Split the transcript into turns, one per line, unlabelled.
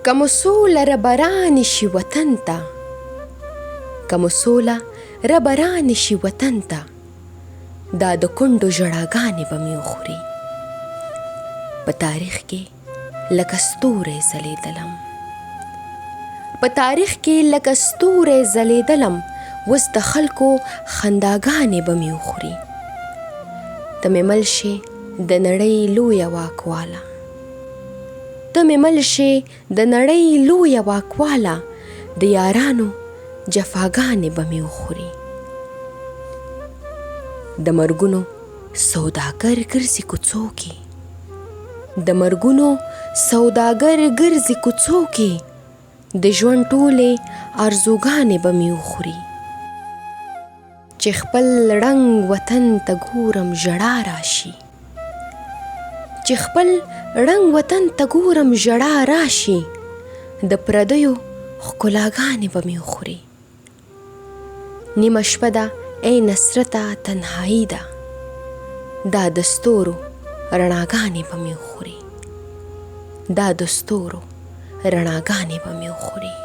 که مو سوله ربرانشي وطن ته، که مو سوله ربرانشي وطن ته، دا د کونډو ژړاګانې به مې وخوري. په تاریخ کې لکه ستوری ځلېدلم، په تاریخ کې لکه ستوری ځلېدلم، اوس د خلکو خنداګانې به مې وخوري. ته مې مل شې د نړۍ لویه واکواله، ته مې مل شې د نړۍ لویه واکواله، د یارانو جفاګانې به مې وخوري. د مرګونو سوداګر ګرځي کوڅو کې، د مرګونو سوداګر ګرځي کوڅو کې، د ژوند ټولې ارزوګانې به مې وخوري. چې خپل ړنګ وطن ته ګورم ژړا راشي، چې خپل ړنګ وطن ته ګورم ژړا راشي، د پردیو ښکلاګانې به مې وخوري. نیمه شپه ده ای نصرته تنهایی ده، دا د ستورو رڼاګانې به مې وخوري، دا د ستورو رڼاګانې به مې وخوري.